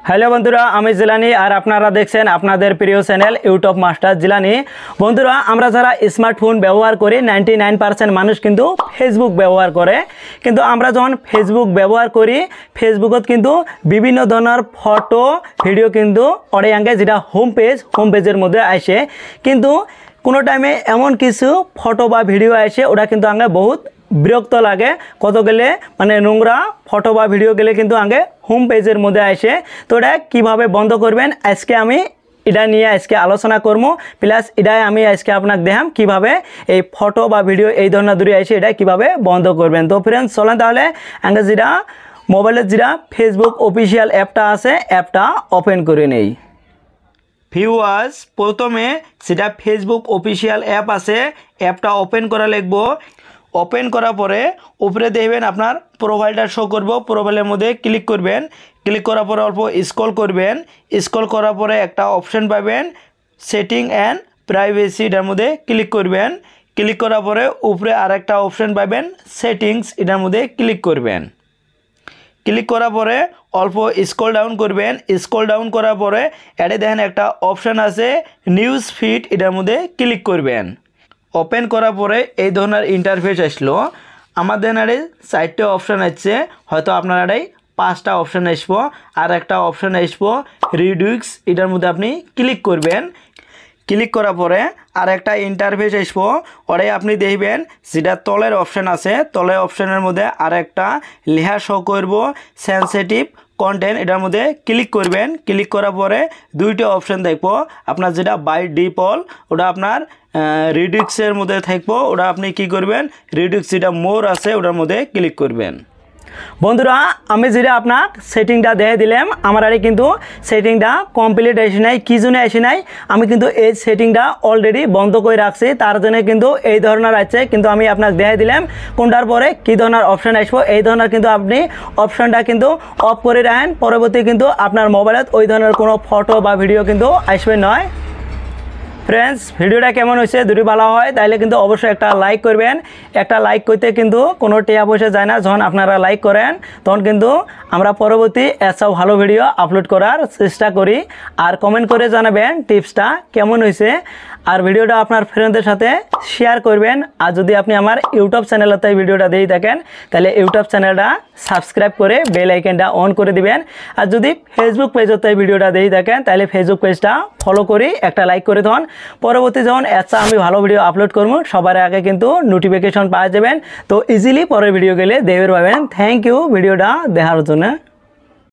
Hello বন্ধুরা, আমি জিলানি আর আপনারা দেখছেন আপনাদের প্রিয় চ্যানেল ইউটিউব মাস্টার জিলানি। বন্ধুরা, আমরা যারা স্মার্টফোন ব্যবহার করি 99% মানুষ কিন্তু ফেসবুক ব্যবহার করে। কিন্তু আমরা যখন ফেসবুক ব্যবহার করি, ফেসবুকত কিন্তু বিভিন্ন ধরনের ফটো ভিডিও কিন্তু অডিয়াঙ্গে যেটা হোম পেজের মধ্যে আসে। কিন্তু কোনো টাইমে এমন কিছু ফটো বা ভিডিও আসে, ওটা কিন্তু আগে বহুত বিরক্ত লাগে। কত গেলে মানে নোংরা ফটো বা ভিডিও গেলে কিন্তু আগে হোম পেজের মধ্যে আসে। তো এটা কীভাবে বন্ধ করবেন আজকে আমি এটা নিয়ে আজকে আলোচনা করবো, প্লাস এটাই আমি আজকে আপনাকে দেখাম কীভাবে এই ফটো বা ভিডিও এই ধরনের দূরে আসে এটা কীভাবে বন্ধ করবেন। তো ফ্রেন্ডস চলেন তাহলে আগে যেটা মোবাইলের যেটা ফেসবুক অফিসিয়াল অ্যাপটা আছে অ্যাপটা ওপেন করে নেই। ভিউয়ার্স, প্রথমে যেটা ফেসবুক অফিসিয়াল অ্যাপ আছে অ্যাপটা ওপেন করা লিখবো। ওপেন করার পরে উপরে দেখবেন আপনার প্রোফাইলটা শো করব। প্রোফাইলের মধ্যে ক্লিক করবেন। ক্লিক করার পরে অল্প স্ক্রল করবেন। স্ক্রল করার পরে একটা অপশন পাবেন সেটিং অ্যান্ড প্রাইভেসি, এটার মধ্যে ক্লিক করবেন। ক্লিক করার পরে উপরে আরেকটা অপশন পাবেন সেটিংস, এটার মধ্যে ক্লিক করবেন। ক্লিক করার পরে অল্প স্ক্রল ডাউন করবেন। স্ক্রল ডাউন করার পরে এটাই দেখেন একটা অপশান আছে নিউজ ফিড, এটার মধ্যে ক্লিক করবেন। ওপেন করার পরে এই ধরনের ইন্টারফেস আসলো। আমাদের এখানে 4টে অপশান আছে, হয়তো আপনার এটাই 5টা অপশান আসবো। আর একটা অপশান আসবো রিডিউস, এটার মধ্যে আপনি ক্লিক করবেন। ক্লিক করার পরে আর একটা ইন্টারফেস আসবো, ওটাই আপনি দেখবেন যেটা তলের অপশান আছে, তলের অপশানের মধ্যে আর একটা লেখা শো করব সেন্সিটিভ কন্টেন্ট, এটার মধ্যে ক্লিক করবেন। ক্লিক করার পরে 2টা অপশান দেখবো। আপনার যেটা বাই ডিফল্ট ওটা আপনার রিডিউক্সের মধ্যে থাকবো, ওটা আপনি কি করবেন রিডিউক্স যেটা মোর আছে ওটার মধ্যে ক্লিক করবেন। বন্ধুরা, আমি যেটা আপনার সেটিংটা দেখে দিলাম, আমার আরে কিন্তু সেটিংটা কমপ্লিট আসে নাই। কী জন্য আসে নাই, আমি কিন্তু এই সেটিংটা অলরেডি বন্ধ করে রাখছি, তার জন্য কিন্তু এই ধরনের আছে। কিন্তু আমি আপনাকে দেখে দিলাম কোনটার পরে কী ধরনের অপশান আসবো। এই ধরনের কিন্তু আপনি অপশানটা কিন্তু অফ করে রাখেন, পরবর্তী কিন্তু আপনার মোবাইলত ওই ধরনের কোনো ফটো বা ভিডিও কিন্তু আসবে নয়। ফ্রেন্ডস, ভিডিওটা কেমন হয়েছে যদি ভালো হয় তাহলে কিন্তু অবশ্যই একটা লাইক করবেন। একটা লাইক করতে কিন্তু কোনো টাকা পয়সা যায় না। যখন আপনারা লাইক করেন তখন কিন্তু আমরা পরবর্তী এসব ভালো ভিডিও আপলোড করার চেষ্টা করি। আর কমেন্ট করে জানাবেন টিপসটা কেমন হয়েছে। আর ভিডিওটা আপনার ফ্রেন্ডদের সাথে শেয়ার করবেন। আর যদি আপনি আমার ইউটিউব চ্যানেলতে ভিডিওটা দিয়ে থাকেন তাহলে ইউটিউব চ্যানেলটা সাবস্ক্রাইব করে বেল আইকনটা অন করে দিবেন। আর যদি ফেসবুক পেজতে ভিডিওটা দিয়ে থাকেন তাহলে ফেসবুক পেজটা ফলো করে একটা লাইক করে দেন। পরবর্তী যখন আচ্ছা আমি ভালো ভিডিও আপলোড করবো সবার আগে কিন্তু নোটিফিকেশন পাওয়া যাবেন। তো ইজিলি পরের ভিডিও গেলে দেখতে পাবেন। থ্যাংক ইউ ভিডিওটা দেখার জন্য।